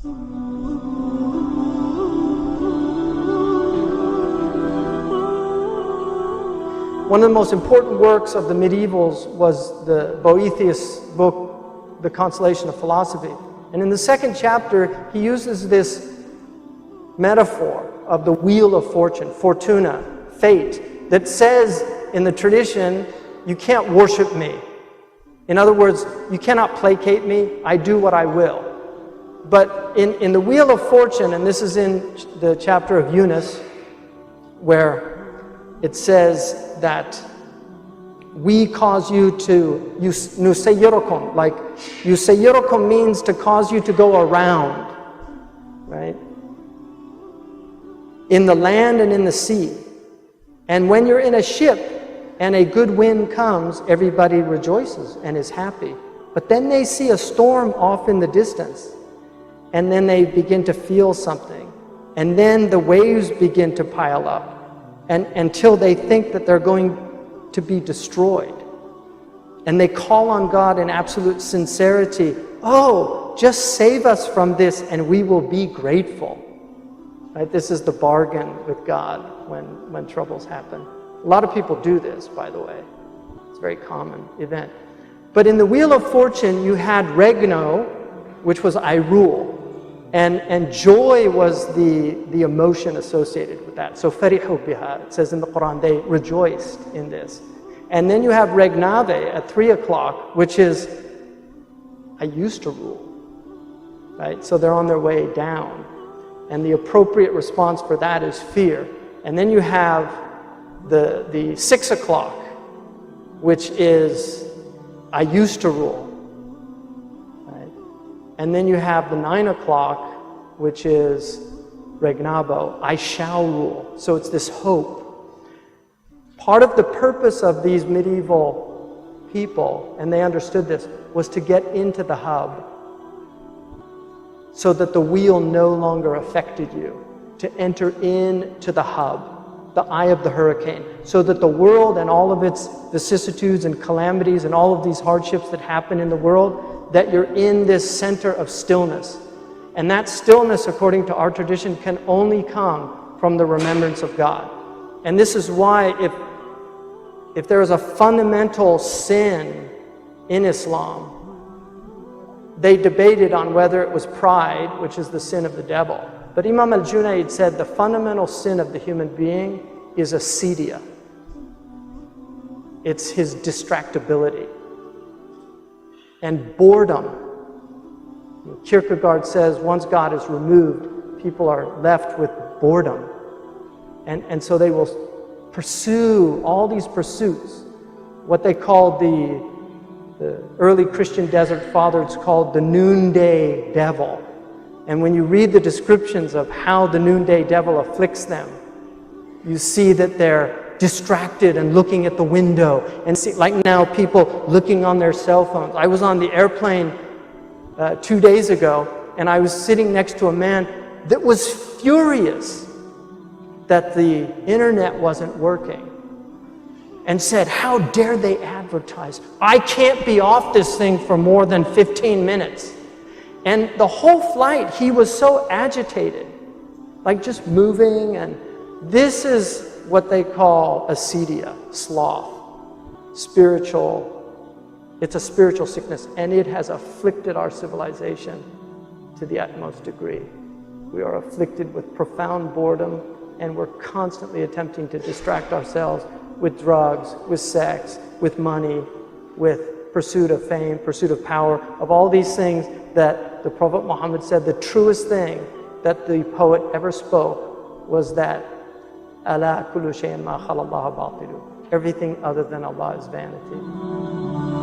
One of the most important works of the medievals was the Boethius book, The Consolation of Philosophy. And in the second chapter, he uses this metaphor of the wheel of fortune, fortuna, fate, that says in the tradition, you can't worship me. In other words, you cannot placate me, I do what I will. But in the wheel of fortune, and this is in the chapter of Yunus, where it says that we cause you to, nusayyirukum, like yusayyirukum means to cause you to go around, right? In the land and in the sea. And when you're in a ship and a good wind comes, everybody rejoices and is happy. But then they see a storm off in the distance, and then they begin to feel something. And then the waves begin to pile up. And until they think that they're going to be destroyed. And they call on God in absolute sincerity, oh, just save us from this and we will be grateful. Right? This is the bargain with God when troubles happen. A lot of people do this, by the way. It's a very common event. But in the Wheel of Fortune, you had regno, which was I rule. And joy was the emotion associated with that. So farihu biha, it says in the Quran, they rejoiced in this. And then you have regnave at 3 o'clock, which is I used to rule. Right? So they're on their way down. And the appropriate response for that is fear. And then you have the 6 o'clock, which is I used to rule. And then you have the 9 o'clock, which is regnabo, I shall rule. So it's this hope. Part of the purpose of these medieval people, and they understood this, was to get into the hub so that the wheel no longer affected you, to enter into the hub, the eye of the hurricane, so that the world and all of its vicissitudes and calamities and all of these hardships that happen in the world, that you're in this center of stillness. And that stillness, according to our tradition, can only come from the remembrance of God. And this is why if there is a fundamental sin in Islam, they debated on whether it was pride, which is the sin of the devil. But Imam al-Junayd said the fundamental sin of the human being is acedia. It's his distractibility. And boredom. Kierkegaard says once God is removed, people are left with boredom. And so they will pursue all these pursuits, what they called the early Christian desert fathers called the noonday devil. And when you read the descriptions of how the noonday devil afflicts them, you see that they're distracted and looking at the window, and see, like now, people looking on their cell phones. I was on the airplane 2 days ago, and I was sitting next to a man that was furious that the internet wasn't working, and said, how dare they advertise? I can't be off this thing for more than 15 minutes. And the whole flight, he was so agitated, like just moving, and this is what they call acedia, sloth, spiritual. It's a spiritual sickness, and it has afflicted our civilization to the utmost degree. We are afflicted with profound boredom, and we're constantly attempting to distract ourselves with drugs, with sex, with money, with pursuit of fame, pursuit of power, of all these things that the Prophet Muhammad said the truest thing that the poet ever spoke was that Ala kullu shay'in ma khala Allah batilu. Everything other than Allah is vanity.